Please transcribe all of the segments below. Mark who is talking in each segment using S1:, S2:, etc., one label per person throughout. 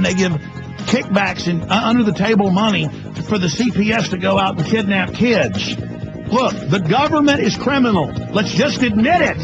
S1: and they give kickbacks and under-the-table money for the CPS to go out and kidnap kids. Look, the government is criminal. Let's just admit it.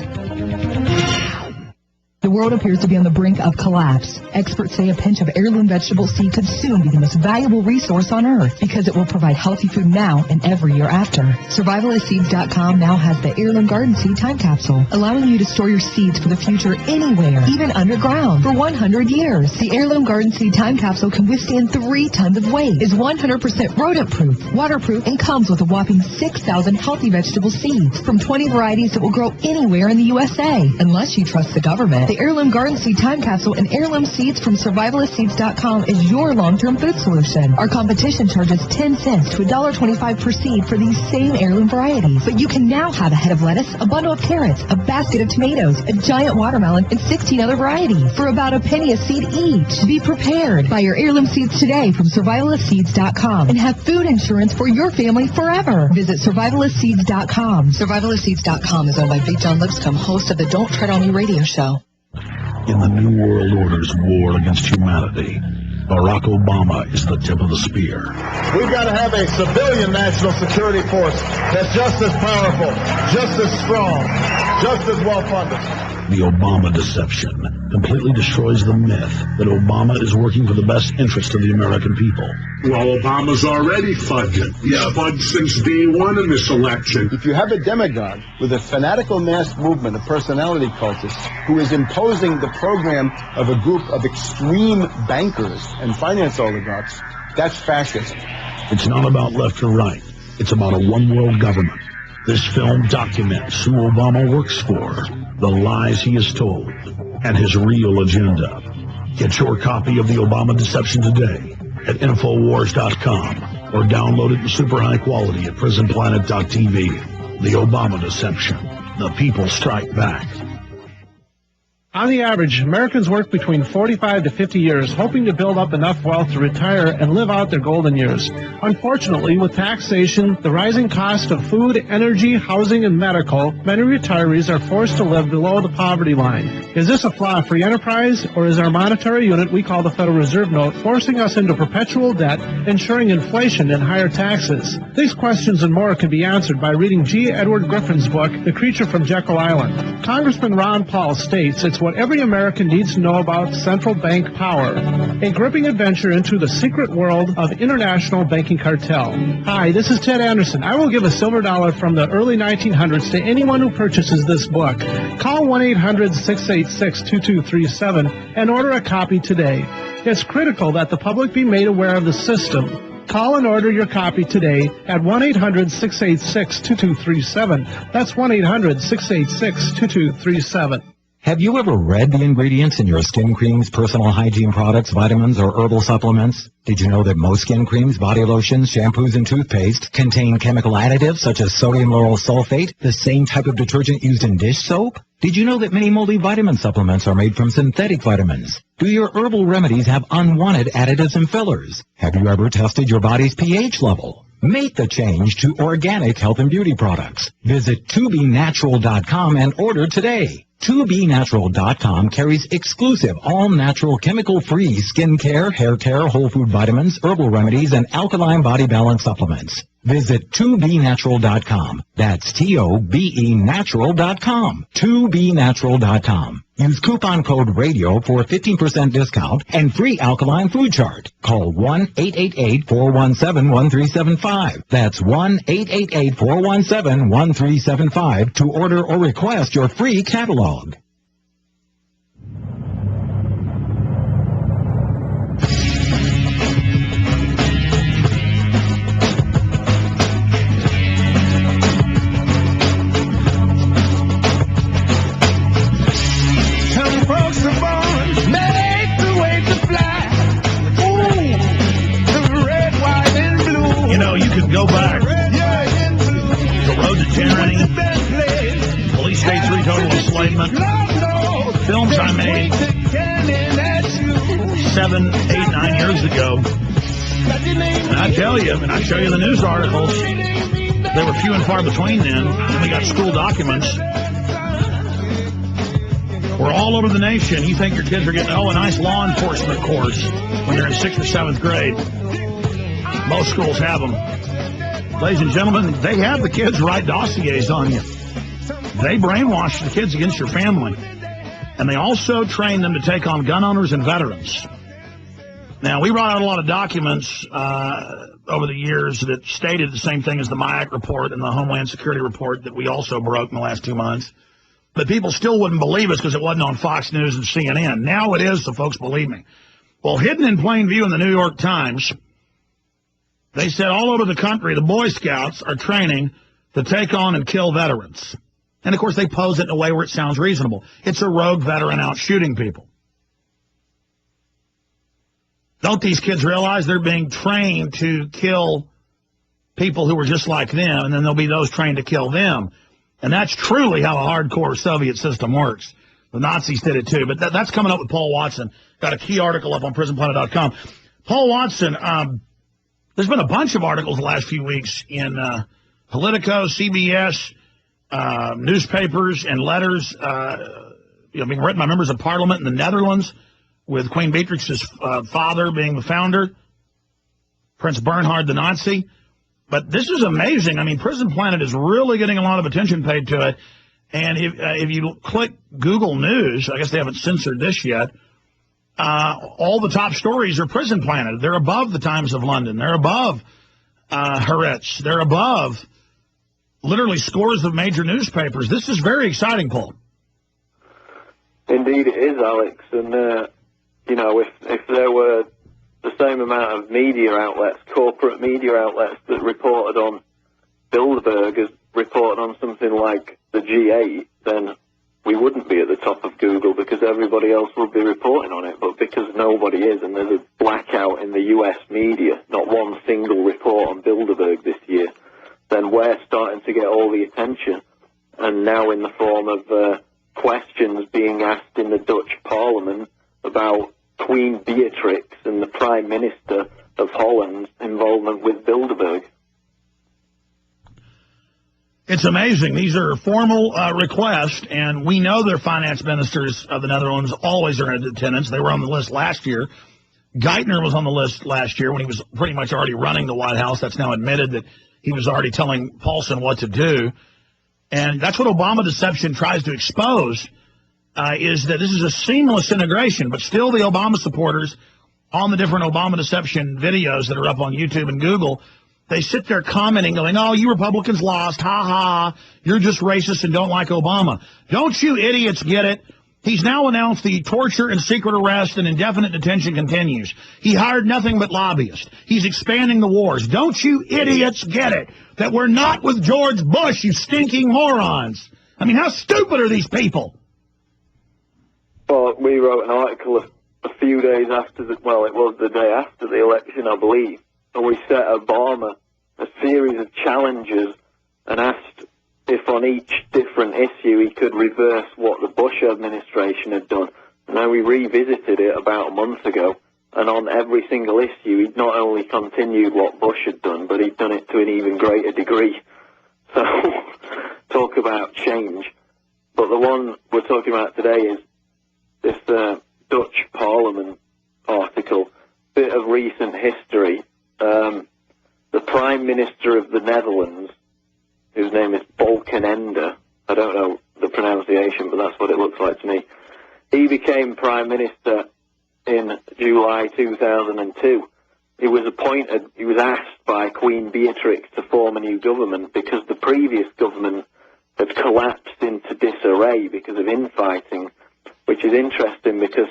S2: The world appears to be on the brink of collapse. Experts say a pinch of heirloom vegetable seed could soon be the most valuable resource on Earth because it will provide healthy food now and every year after. Survivalistseeds.com now has the Heirloom Garden Seed Time Capsule, allowing you to store your seeds for the future anywhere, even underground, for 100 years. The Heirloom Garden Seed Time Capsule can withstand 3 tons of weight, is 100% rodent-proof, waterproof, and comes with a whopping 6,000 healthy vegetable seeds from 20 varieties that will grow anywhere in the USA, unless you trust the government. The Heirloom Garden Seed Time Capsule and heirloom seeds from Survivalistseeds.com is your long-term food solution. Our competition charges 10 cents to $1.25 per seed for these same heirloom varieties. But you can now have a head of lettuce, a bundle of carrots, a basket of tomatoes, a giant watermelon, and 16 other varieties for about a penny a seed each. Be prepared. Buy your heirloom seeds today from Survivalistseeds.com and have food insurance for your family forever. Visit Survivalistseeds.com. Survivalistseeds.com is owned by Big John Lipscomb, host of the Don't Tread on Me radio show.
S1: In the New World Order's war against humanity, Barack Obama is the tip of the spear.
S3: We've got to have a civilian national security force that's just as powerful, just as strong, just as well-funded.
S1: The Obama deception completely destroys the myth that Obama is working for the best interest of the American people.
S4: Well, Obama's already fudging. He's fudged since day one in this election.
S3: If you have a demagogue with a fanatical mass movement of personality cultists who is imposing the program of a group of extreme bankers and finance oligarchs, that's fascism.
S1: It's not about left or right. It's about a one-world government. This film documents who Obama works for, the lies he has told, and his real agenda. Get your copy of The Obama Deception today at Infowars.com or download it in super high quality at PrisonPlanet.tv. The Obama Deception. The people strike back.
S5: On the average, Americans work between 45 to 50 years, hoping to build up enough wealth to retire and live out their golden years. Unfortunately, with taxation, the rising cost of food, energy, housing, and medical, many retirees are forced to live below the poverty line. Is this a flaw of free enterprise, or is our monetary unit we call the Federal Reserve Note forcing us into perpetual debt, ensuring inflation and higher taxes? These questions and more can be answered by reading G. Edward Griffin's book, The Creature from Jekyll Island. Congressman Ron Paul states it's what every American needs to know about central bank power, a gripping adventure into the secret world of international banking cartel. Hi, this is Ted Anderson. I will give a silver dollar from the early 1900s to anyone who purchases this book. Call 1-800-686-2237 and order a copy today. It's critical that the public be made aware of the system. Call and order your copy today at 1-800-686-2237. That's 1-800-686-2237.
S6: Have you ever read the ingredients in your skin creams, personal hygiene products, vitamins, or herbal supplements? Did you know that most skin creams, body lotions, shampoos, and toothpaste contain chemical additives such as sodium lauryl sulfate, the same type of detergent used in dish soap? Did you know that many multivitamin supplements are made from synthetic vitamins? Do your herbal remedies have unwanted additives and fillers? Have you ever tested your body's pH level? Make the change to organic health and beauty products. Visit tobinatural.com and order today. 2BNatural.com carries exclusive, all-natural, chemical-free skin care, hair care, whole food vitamins, herbal remedies, and alkaline body balance supplements. Visit 2BNatural.com. That's TOBENatural.com. 2BNatural.com. Use coupon code RADIO for a 15% discount and free alkaline food chart. Call 1-888-417-1375. That's 1-888-417-1375 to order or request your free catalog.
S1: Go back. The Road to Tyranny, Police State's Total Enslavement, films I made 7, 8, 9 years ago. And I tell you, and I show you the news articles, they were few and far between then. And we got school documents. We're all over the nation. You think your kids are getting, a nice law enforcement course when they're in 6th or 7th grade. Most schools have them. Ladies and gentlemen, they have the kids write dossiers on you. They brainwash the kids against your family. And they also train them to take on gun owners and veterans. Now, we brought out a lot of documents over the years that stated the same thing as the MIAC report and the Homeland Security report that we also broke in the last 2 months. But people still wouldn't believe us because it wasn't on Fox News and CNN. Now it is, so folks believe me. Well, hidden in plain view in the New York Times, they said all over the country the Boy Scouts are training to take on and kill veterans. And, of course, they pose it in a way where it sounds reasonable. It's a rogue veteran out shooting people. Don't these kids realize they're being trained to kill people who are just like them, and then there'll be those trained to kill them? And that's truly how a hardcore Soviet system works. The Nazis did it too. But that's coming up with Paul Watson. Got a key article up on PrisonPlanet.com. Paul Watson, there's been a bunch of articles the last few weeks in Politico, CBS, newspapers, and letters being written by members of Parliament in the Netherlands, with Queen Beatrix's father being the founder, Prince Bernhard the Nazi. But this is amazing. I mean, Prison Planet is really getting a lot of attention paid to it. And if you click Google News, I guess they haven't censored this yet, all the top stories are Prison Planet. They're above the Times of London. They're above Haaretz. They're above literally scores of major newspapers. This is very exciting, Paul.
S7: Indeed it is, Alex. And, if there were the same amount of media outlets, corporate media outlets that reported on Bilderberg as reported on something like the G8, then we wouldn't be at the top of Google because everybody else would be reporting on it. But because nobody is, and there's a blackout in the US media, not one single report on Bilderberg this year, then we're starting to get all the attention. And now in the form of questions being asked in the Dutch Parliament about Queen Beatrix and the Prime Minister of Holland's involvement with Bilderberg.
S1: It's amazing. These are formal requests, and we know their finance ministers of the Netherlands always are in attendance. They were on the list last year. Geithner was on the list last year when he was pretty much already running the White House. That's now admitted that he was already telling Paulson what to do. And that's what Obama deception tries to expose, is that this is a seamless integration, but still the Obama supporters on the different Obama deception videos that are up on YouTube and Google, they sit there commenting, going, oh, you Republicans lost, ha-ha, you're just racist and don't like Obama. Don't you idiots get it? He's now announced the torture and secret arrest and indefinite detention continues. He hired nothing but lobbyists. He's expanding the wars. Don't you idiots get it? That we're not with George Bush, you stinking morons. I mean, how stupid are these people?
S7: Well, we wrote an article a few days after it was the day after the election, I believe, and we set Obama a series of challenges and asked if on each different issue he could reverse what the Bush administration had done. And then we revisited it about a month ago, and on every single issue he'd not only continued what Bush had done, but he'd done it to an even greater degree. So, talk about change. But the one we're talking about today is this Dutch Parliament article, bit of recent history. The Prime Minister of the Netherlands, whose name is Balkenende, I don't know the pronunciation, but that's what it looks like to me. He became Prime Minister in July 2002. He was asked by Queen Beatrix to form a new government because the previous government had collapsed into disarray because of infighting, which is interesting because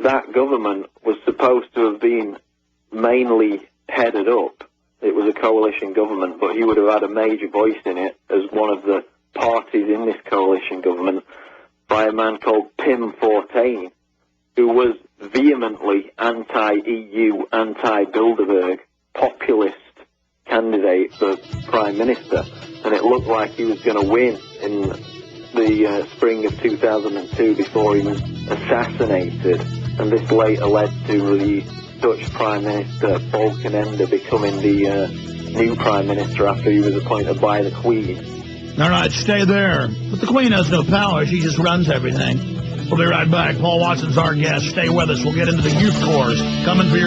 S7: that government was supposed to have been mainly headed up. It was a coalition government, but he would have had a major voice in it as one of the parties in this coalition government by a man called Pim Fortuyn, who was vehemently anti-EU, anti-Bilderberg, populist candidate for Prime Minister. And it looked like he was going to win in the spring of 2002 before he was assassinated. And this later led to the Dutch Prime Minister Balkenende becoming the new Prime Minister after he was appointed by the Queen.
S1: All right, stay there. But the Queen has no power. She just runs everything. We'll be right back. Paul Watson's our guest. Stay with us. We'll get into the youth corps coming for your